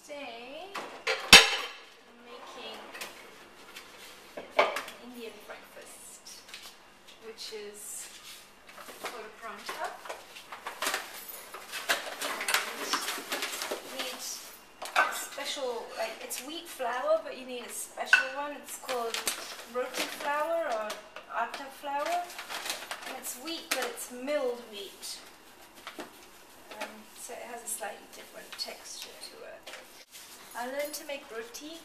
Today I'm making Indian breakfast, which is called a paratha. And you need a special, it's wheat flour, but you need a special one. It's called roti flour or atta flour, and it's wheat, but it's milled wheat. So it has a slightly different texture to it. I learned to make roti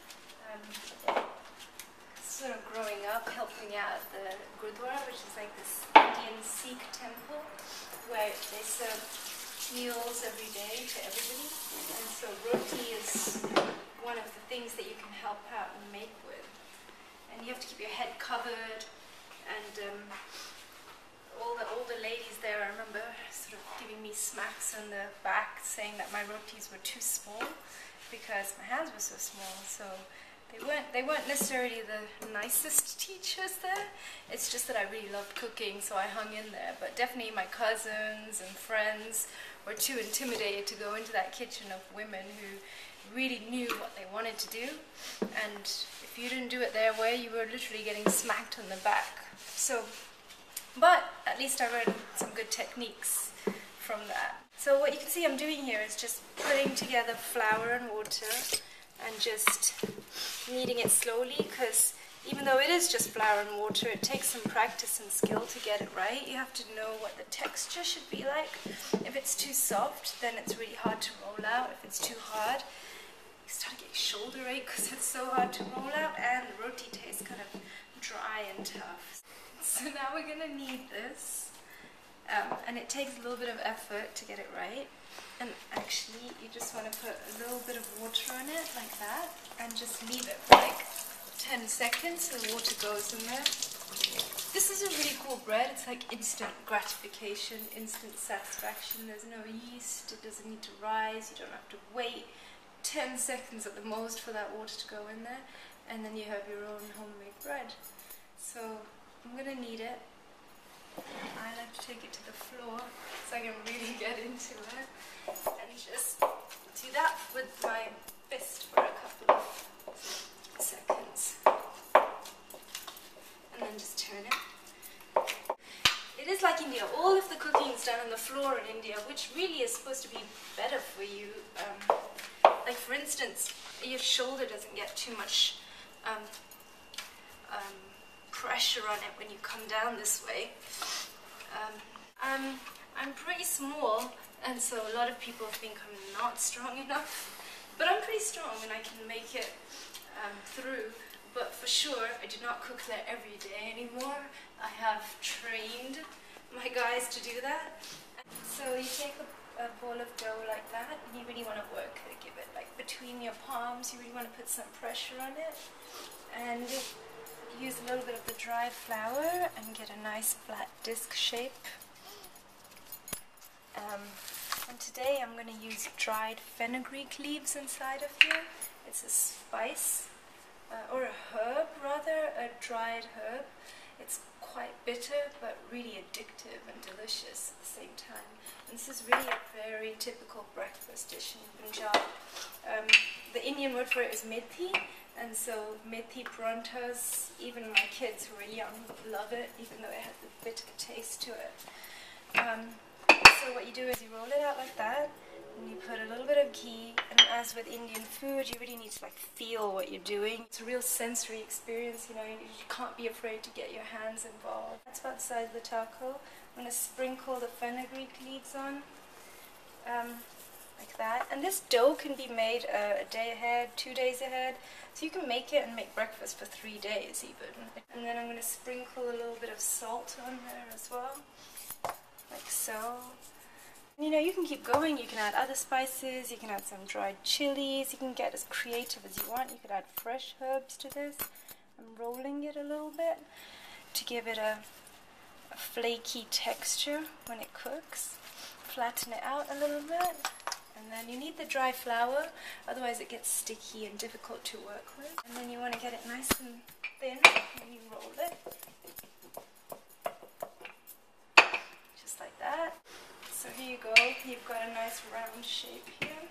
sort of growing up, helping out at the Gurdwara, which is like this Indian Sikh temple where they serve meals every day to everybody. And so roti is one of the things that you can help out and make with. And you have to keep your head covered, and all the older ladies there, I remember, sort of giving me smacks on the back, saying that my rotis were too small because my hands were so small. So they weren't necessarily the nicest teachers there. It's just that I really loved cooking, so I hung in there. But definitely my cousins and friends were too intimidated to go into that kitchen of women who really knew what they wanted to do. And if you didn't do it their way, you were literally getting smacked on the back. But at least I learned some good techniques from that. So what you can see I'm doing here is just putting together flour and water and just kneading it slowly, because even though it is just flour and water, it takes some practice and skill to get it right. You have to know what the texture should be like. If it's too soft, then it's really hard to roll out. If it's too hard, you start getting shoulder ache because it's so hard to roll out, and the roti tastes kind of dry and tough. So now we're going to knead this, and it takes a little bit of effort to get it right. And actually, you just want to put a little bit of water on it, like that, and just leave it for like 10 seconds so the water goes in there. This is a really cool bread. It's like instant gratification, instant satisfaction. There's no yeast, it doesn't need to rise, you don't have to wait 10 seconds at the most for that water to go in there, and then you have your own homemade bread. So I'm going to knead it. I like to take it to the floor so I can really get into it, and just do that with my fist for a couple of seconds, and then just turn it. It is like India. All of the cooking is done on the floor in India, which really is supposed to be better for you. Like for instance, your shoulder doesn't get too much pressure on it when you come down this way. I'm pretty small, and so a lot of people think I'm not strong enough, but I'm pretty strong and I can make it through. But for sure, I do not cook there every day anymore. I have trained my guys to do that. So you take a ball of dough like that, and you really want to work it, give it like between your palms. You really want to put some pressure on it, and use a little bit of the dry flour and get a nice flat disc shape. And today I'm going to use dried fenugreek leaves inside of here. It's a spice, or a herb rather, a dried herb. It's quite bitter but really addictive and delicious at the same time. And this is really a very typical breakfast dish in Punjab. The Indian word for it is Methi. And so Methi Paranthas, even my kids who are young love it, even though it has a bit of a taste to it. So what you do is you roll it out like that, and you put a little bit of ghee, and as with Indian food, you really need to like feel what you're doing. It's a real sensory experience, you know, you can't be afraid to get your hands involved. That's about the size of the taco. I'm going to sprinkle the fenugreek leaves on. Like that. And this dough can be made a day ahead, 2 days ahead, so you can make it and make breakfast for 3 days even. And then I'm going to sprinkle a little bit of salt on there as well, like so. And, you know, you can keep going, you can add other spices, you can add some dried chilies, you can get as creative as you want. You could add fresh herbs to this. I'm rolling it a little bit to give it a flaky texture when it cooks. Flatten it out a little bit. And then you need the dry flour, otherwise it gets sticky and difficult to work with. And then you want to get it nice and thin when you roll it. Just like that. So here you go, you've got a nice round shape here.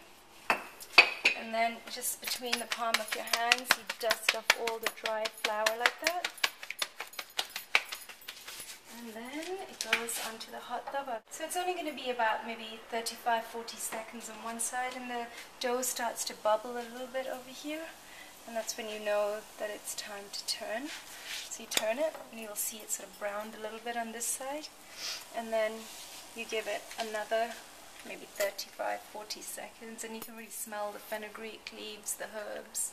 And And then just between the palm of your hands, you dust off all the dry flour like that. And then it goes onto the hot tawa. So it's only going to be about maybe 35-40 seconds on one side, and the dough starts to bubble a little bit over here. And that's when you know that it's time to turn. So you turn it, and you'll see it sort of browned a little bit on this side. And then you give it another maybe 35-40 seconds, and you can really smell the fenugreek leaves, the herbs.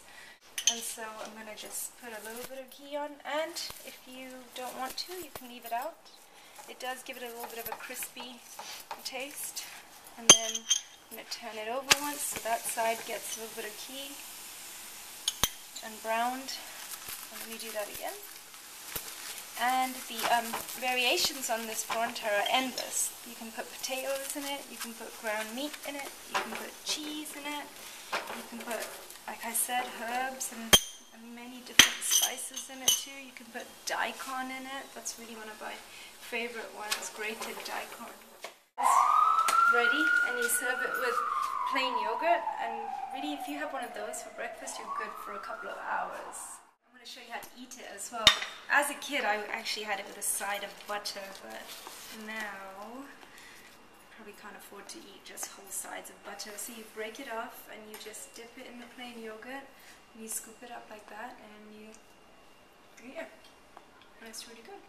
And so I'm going to just put a little bit of ghee on, and if you don't want to, you can leave it out. It does give it a little bit of a crispy taste. And then I'm going to turn it over once so that side gets a little bit of ghee and browned. And then you do that again. And the variations on this paratha are endless. You can put potatoes in it, you can put ground meat in it, you can put cheese in it, you can put, like I said, herbs and many different spices in it too. You can put daikon in it. That's really one of my favorite ones, grated daikon. It's ready, and you serve it with plain yogurt, and really if you have one of those for breakfast, you're good for a couple of hours. I'm going to show you how to eat it as well. As a kid, I actually had it with a side of butter, but now probably can't afford to eat just whole sides of butter. So you break it off and you just dip it in the plain yogurt, and you scoop it up like that, and you eat it. And it's really good.